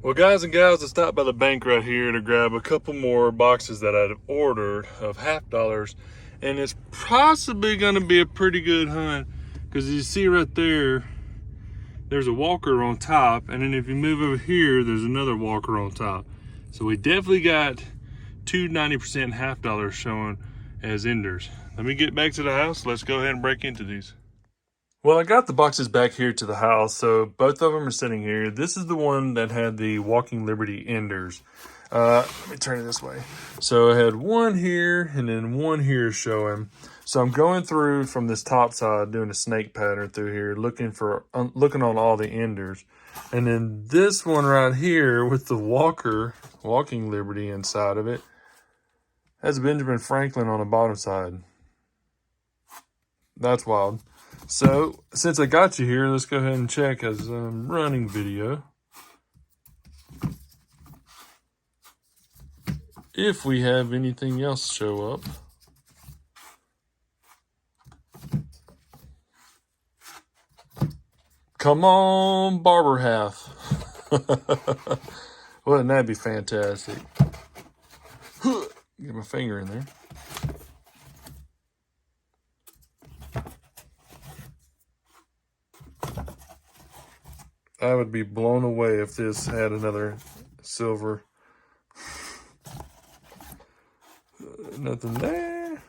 Well, guys and gals, I stopped by the bank right here to grab a couple more boxes that I'd ordered of $50, and it's possibly going to be a pretty good hunt because you see right there, there's a walker on top, and then if you move over here, there's another walker on top. So we definitely got two 90% $50 showing as enders. Let me get back to the house. Let's go ahead and break into these. Well, I got the boxes back here to the house, so both of them are sitting here. This is the one that had the Walking Liberty enders. Let me turn it this way. So I had one here and then one here showing. So I'm going through from this top side, doing a snake pattern through here, looking on all the enders. And then this one right here with the Walking Liberty inside of it, has Benjamin Franklin on the bottom side. That's wild. So, since I got you here, let's go ahead and check as I'm running video. If we have anything else show up. Come on, barber half. Wouldn't that be fantastic? Get my finger in there. I would be blown away if this had another silver. Nothing there.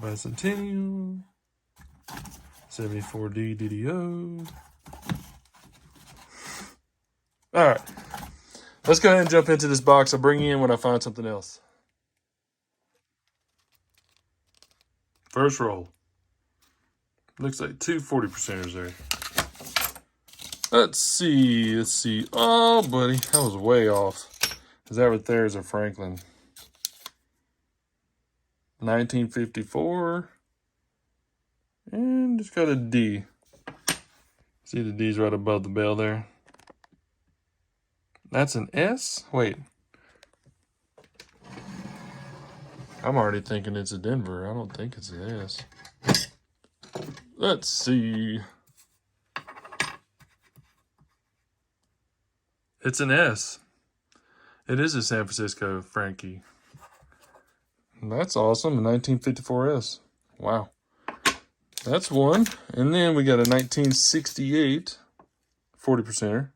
Bicentennial. 74D DDO. All right. Let's go ahead and jump into this box. I'll bring you in when I find something else. First roll. Looks like two 40%ers there. Let's see. Oh, buddy, that was way off. Because that right there is a Franklin. 1954. And it's got a D. See the D's right above the bell there? That's an S? Wait. I'm already thinking it's a Denver. I don't think it's an S. Let's see. It's an S. It is a San Francisco Frankie. That's awesome. A 1954 S. Wow. That's one. And then we got a 1968 40%er.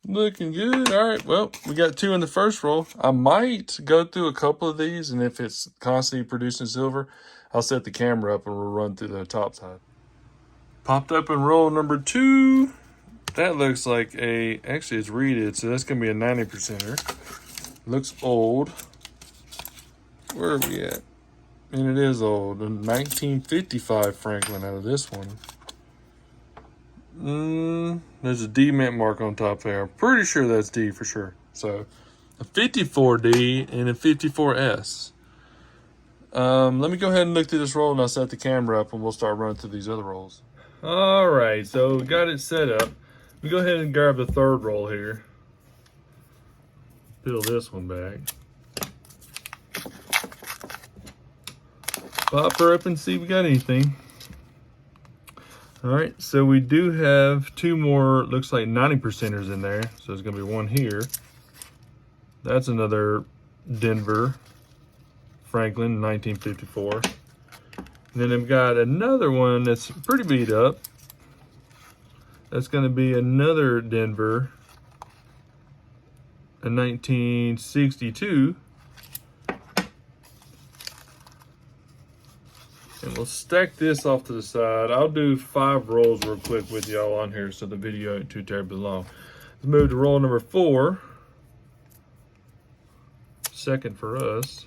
Looking good. All right. Well, we got two in the first roll. I might go through a couple of these, and if it's constantly producing silver, I'll set the camera up and we'll run through the top side. Popped up in roll number 2. That looks like actually it's reeded, so that's going to be a 90%er. Looks old. Where are we at? And it is old. A 1955 Franklin out of this one. There's a D mint mark on top there. I'm pretty sure that's D for sure. So, a 54D and a 54S. Let me go ahead and look through this roll and I'll set the camera up and we'll start running through these other rolls. All right, so we got it set up. We go ahead and grab the third roll here. Peel this one back. Pop her up and see if we got anything. All right, so we do have two more, looks like 90%ers in there. So there's gonna be one here. That's another Denver Franklin 1954. And then I've got another one that's pretty beat up. That's gonna be another Denver, a 1962. And we'll stack this off to the side. I'll do 5 rolls real quick with y'all on here so the video ain't too terribly long. Let's move to roll number 4. Second for us.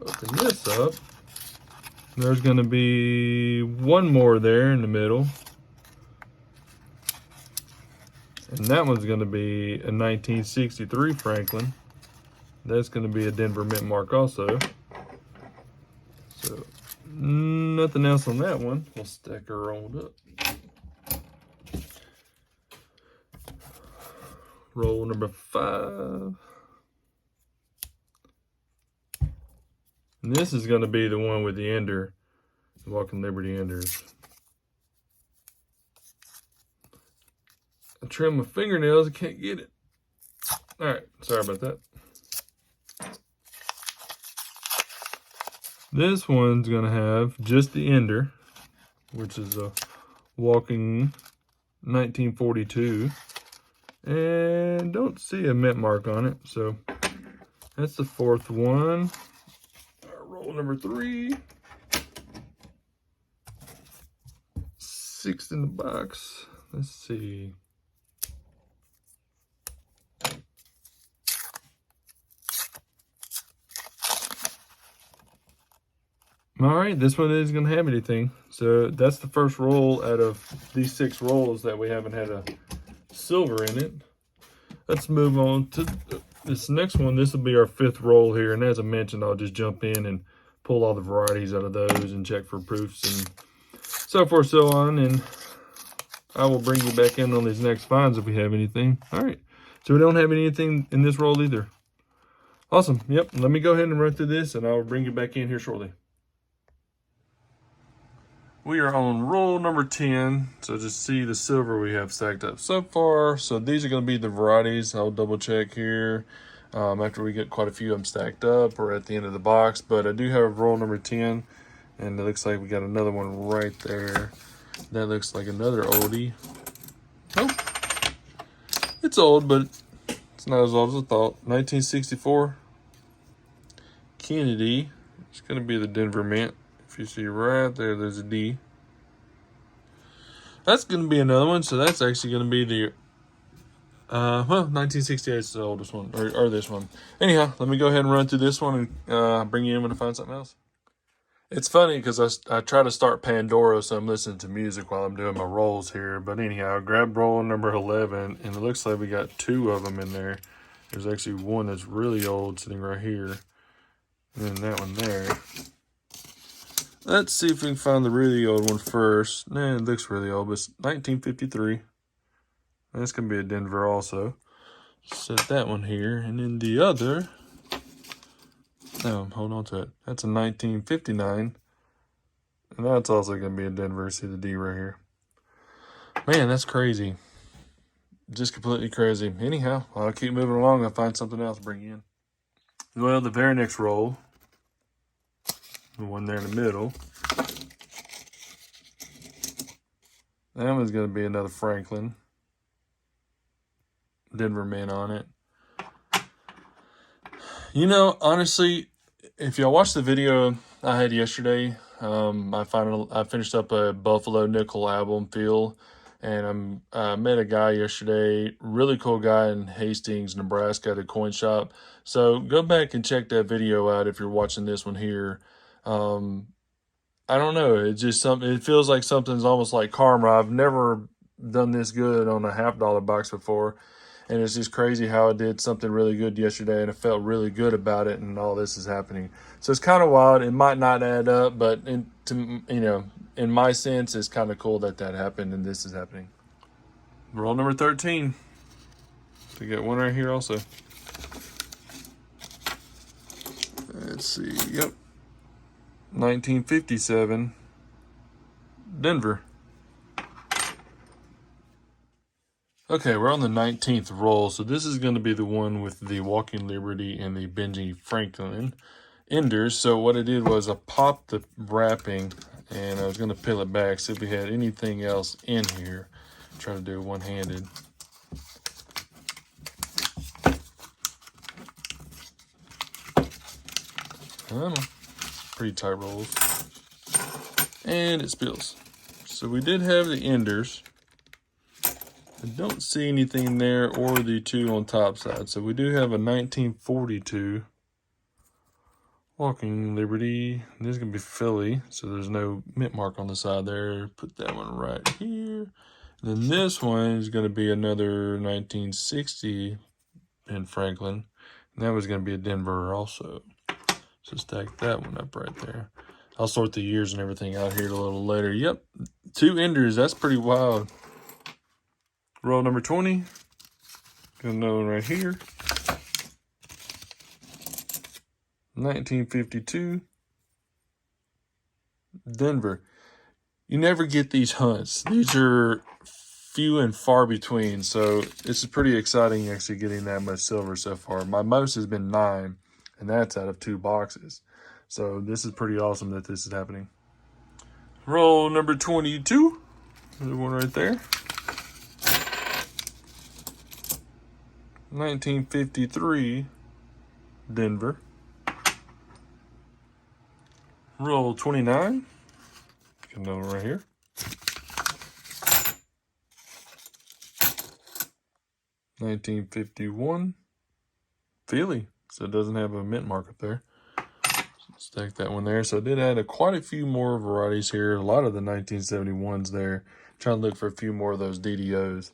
Open this up. There's gonna be one more there in the middle. And that one's gonna be a 1963 Franklin. That's gonna be a Denver mint mark also. So, nothing else on that one. We'll stack her rolled up. Roll number 5. And this is going to be the one with the ender, the Walking Liberty enders. I trim my fingernails, I can't get it. All right, sorry about that. This one's gonna have just the ender, which is a walking 1942, and don't see a mint mark on it, so that's the fourth one. Roll number 3. 6th in the box. Let's see. All right, this one isn't going to have anything. So that's the first roll out of these 6 rolls that we haven't had a silver in it. Let's move on to this next one. This will be our 5th roll here. And as I mentioned, I'll just jump in and pull all the varieties out of those and check for proofs and so forth, so on. And I will bring you back in on these next finds if we have anything. All right, so we don't have anything in this roll either. Awesome. Yep, let me go ahead and run through this and I'll bring you back in here shortly. We are on roll number 10, so just see the silver we have stacked up so far. So these are going to be the varieties. I'll double check here after we get quite a few of them stacked up or at the end of the box. But I do have roll number 10, and it looks like we got another one right there. That looks like another oldie. Oh, it's old, but it's not as old as I thought. 1964 Kennedy. It's going to be the Denver Mint. If you see right there, there's a D. That's going to be another one. So that's actually going to be the, 1968 is the oldest one, or this one. Anyhow, let me go ahead and run through this one and bring you in when I find something else. It's funny because I try to start Pandora, so I'm listening to music while I'm doing my rolls here. But anyhow, I grabbed roll number 11, and it looks like we got 2 of them in there. There's actually one that's really old sitting right here, and then that one there. Let's see if we can find the really old one first. Nah, it looks really old, but it's 1953. That's going to be a Denver also. Set that one here. And then the other, hold on to it. That's a 1959. And that's also going to be a Denver. See the D right here. Man, that's crazy. Just completely crazy. Anyhow, I'll keep moving along. I'll find something else to bring in. Well, the very next roll, the one there in the middle, that one's going to be another Franklin. Denver Mint on it. You know, honestly, if y'all watched the video I had yesterday, I finished up a Buffalo Nickel album feel, and I met a guy yesterday, really cool guy in Hastings, Nebraska, at a coin shop. So go back and check that video out if you're watching this one here. I don't know. It's just something. It feels like something's almost like karma. I've never done this good on a $50 box before, and it's just crazy how I did something really good yesterday, and I felt really good about it, and all this is happening. So it's kind of wild. It might not add up, but in my sense, it's kind of cool that happened, and this is happening. Roll number 13. We got one right here also. Let's see. Yep. 1957, Denver. Okay, we're on the 19th roll, so this is going to be the one with the Walking Liberty and the Benji Franklin enders. So what I did was I popped the wrapping, and I was going to peel it back, see if we had anything else in here. Try to do it one-handed. I don't know. Pretty tight rolls. And it spills. So we did have the enders. I don't see anything there or the 2 on top side. So we do have a 1942 Walking Liberty. This is going to be Philly, so there's no mint mark on the side there. Put that one right here. And then this one is going to be another 1960 in Franklin. And that was going to be a Denver also. So stack that one up right there. I'll sort the years and everything out here a little later. Yep, 2 enders. That's pretty wild. Roll number 20. Got another one right here. 1952. Denver. You never get these hunts. These are few and far between. So this is pretty exciting actually getting that much silver so far. My most has been 9, and that's out of 2 boxes. So this is pretty awesome that this is happening. Roll number 22. There's one right there. 1953 Denver. Roll 29. Get another one right here. 1951 Philly. So it doesn't have a mint mark up there. Stack that one there. So I did add quite a few more varieties here. A lot of the 1971s there. Trying to look for a few more of those DDOs.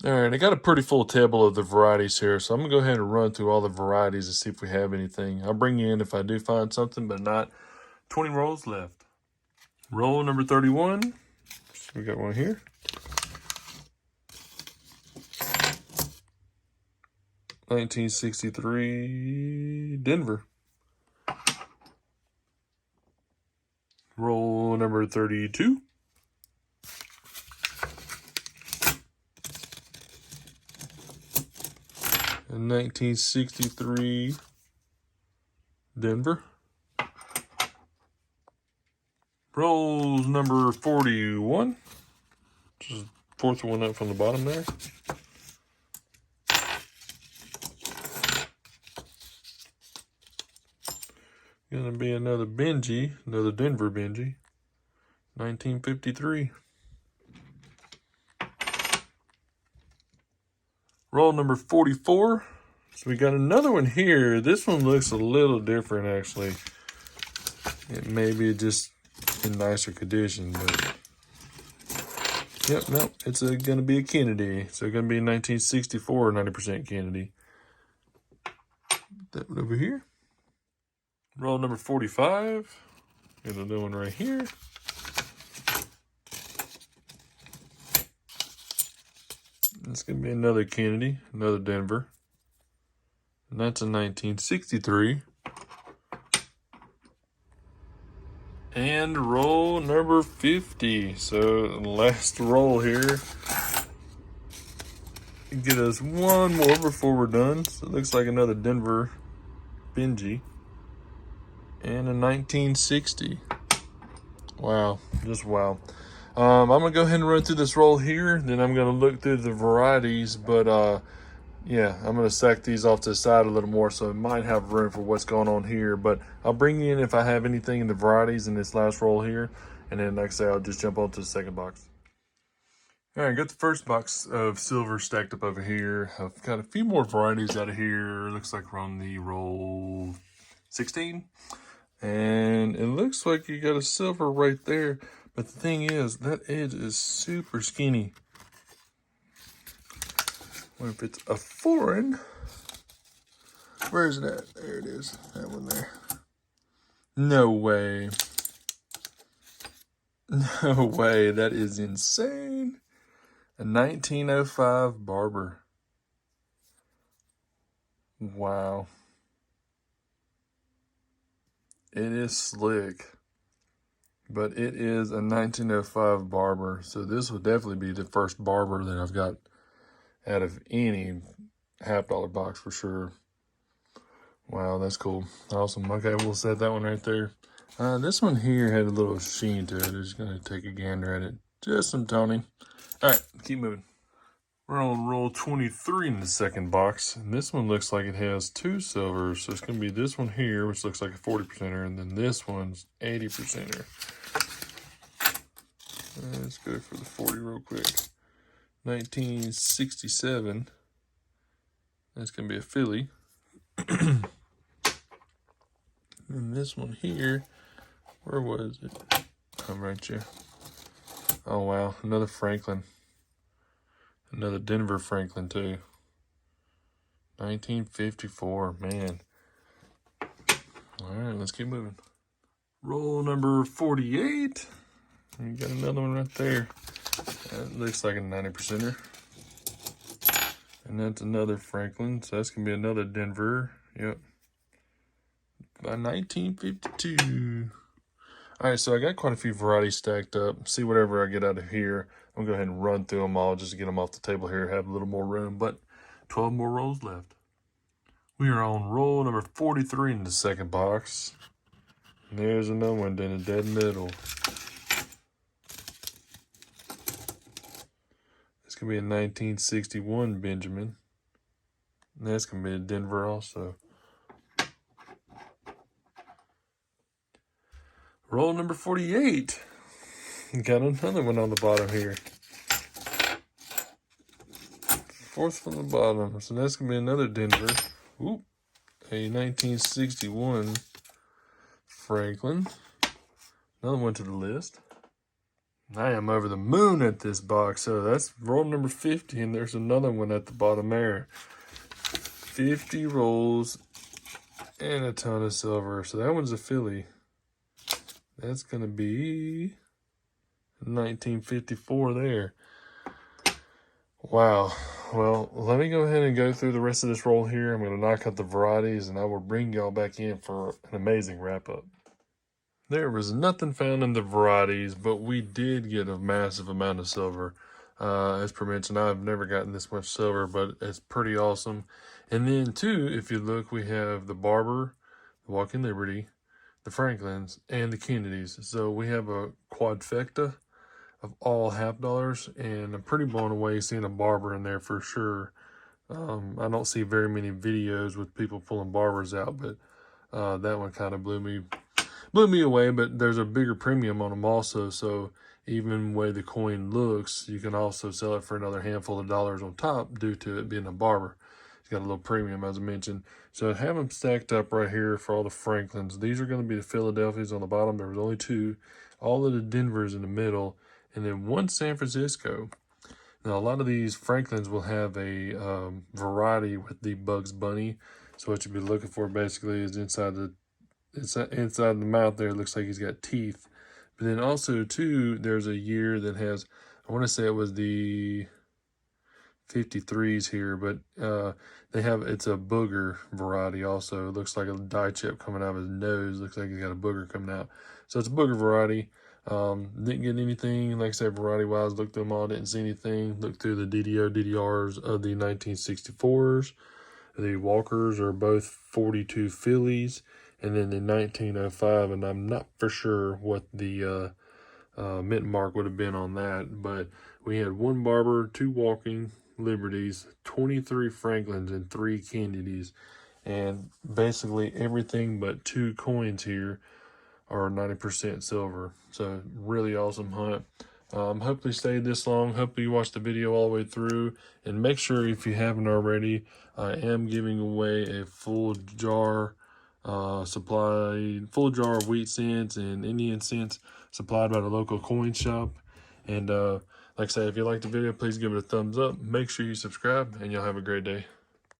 All right, I got a pretty full table of the varieties here, so I'm going to go ahead and run through all the varieties and see if we have anything. I'll bring you in if I do find something, but not. 20 rolls left. Roll number 31. So we got one here. $1963 Denver. Roll number 32. In 1963 Denver. Rolls number 41. Just fourth one up from the bottom there. Gonna be another Benji, another Denver Benji. 1953. Roll number 44. So we got another one here. This one looks a little different, actually. It may be just in nicer condition, but yep, no, it's going to be a Kennedy. So it's going to be 1964, 90% Kennedy. That one over here. Roll number 45. Got another one right here. It's going to be another Kennedy, another Denver. And that's a 1963. And roll number 50. So last roll here. Get us one more before we're done. So it looks like another Denver Benji. And a 1960. Wow, just wow. I'm going to go ahead and run through this roll here. Then I'm going to look through the varieties. But yeah, I'm going to stack these off to the side a little more, so it might have room for what's going on here. But I'll bring you in if I have anything in the varieties in this last roll here. And then, like I say, I'll just jump on to the second box. All right, got the first box of silver stacked up over here. I've got a few more varieties out of here. Looks like we're on the roll 16. And it looks like you got a silver right there. But the thing is, that edge is super skinny. What if it's a foreign? Where is it at? There it is. That one there. No way. No way. That is insane. A 1905 Barber. Wow. It is slick. But it is a 1905 Barber. So this would definitely be the first Barber that I've got out of any $50 box for sure. Wow, that's cool. Awesome. Okay, we'll set that one right there. This one here had a little sheen to it. I'm just going to take a gander at it. Just some toning. All right, keep moving. We're on roll 23 in the second box. And this one looks like it has 2 silvers. So it's going to be this one here, which looks like a 40%er. And then this one's 80%er. Let's go for the 40 real quick. 1967. That's going to be a Philly. And this one here, where was it? I'm right here. Oh, wow. Another Franklin. Another Denver Franklin, too. 1954. Man. All right, let's keep moving. Roll number 48. You got another one right there. That looks like a 90%er. And that's another Franklin. So that's going to be another Denver. Yep. By 1952. All right, so I got quite a few varieties stacked up. See whatever I get out of here. I'm gonna go ahead and run through them all just to get them off the table here, have a little more room, but 12 more rolls left. We are on roll number 43 in the second box. And there's another one in the dead middle. It's gonna be a 1961 Benjamin. And that's gonna be a Denver also. Roll number 48. Got another one on the bottom here. Fourth from the bottom. So that's going to be another Denver. Ooh, a 1961 Franklin. Another one to the list. I am over the moon at this box. So that's roll number 50. And there's another one at the bottom there. 50 rolls and a ton of silver. So that one's a Philly. That's going to be 1954 there. Wow. Well, let me go ahead and go through the rest of this roll here. I'm going to knock out the varieties, and I will bring y'all back in for an amazing wrap-up. There was nothing found in the varieties, but we did get a massive amount of silver. As per mentioned, I've never gotten this much silver, but it's pretty awesome. And then, too, if you look, we have the Barber, the Walking Liberty, the Franklins, and the Kennedys. So we have a quadfecta of all $50, and I'm pretty blown away seeing a Barber in there for sure. I don't see very many videos with people pulling Barbers out, but that one kind of blew me away. But there's a bigger premium on them also, so even the way the coin looks, you can also sell it for another handful of dollars on top due to it being a Barber. It's got a little premium, as I mentioned. So I have them stacked up right here for all the Franklins. These are going to be the Philadelphias on the bottom. There was only two. All of the Denvers in the middle, and then one San Francisco. Now, a lot of these Franklins will have a variety with the Bugs Bunny. So what you'll be looking for basically is inside the mouth there. It looks like he's got teeth. But then also, too, there's a year that has, I want to say it was the 53s here, but it's a booger variety also. It looks like a dye chip coming out of his nose. Looks like he's got a booger coming out. So it's a booger variety. Didn't get anything, like I said, variety-wise. Looked through them all, didn't see anything. Looked through the DDRs of the 1964s. The Walkers are both 42 Phillies, and then the 1905, and I'm not for sure what the mint mark would have been on that, but we had one Barber, two Walking Liberties, 23 Franklins, and 3 Kennedys, and basically everything but 2 coins here are 90% silver. So really awesome hunt. Hopefully stayed this long. Hopefully you watched the video all the way through. And make sure, if you haven't already, I am giving away a full jar full jar of wheat cents and Indian cents supplied by the local coin shop. And like I say, if you liked the video, please give it a thumbs up. Make sure you subscribe, and y'all have a great day.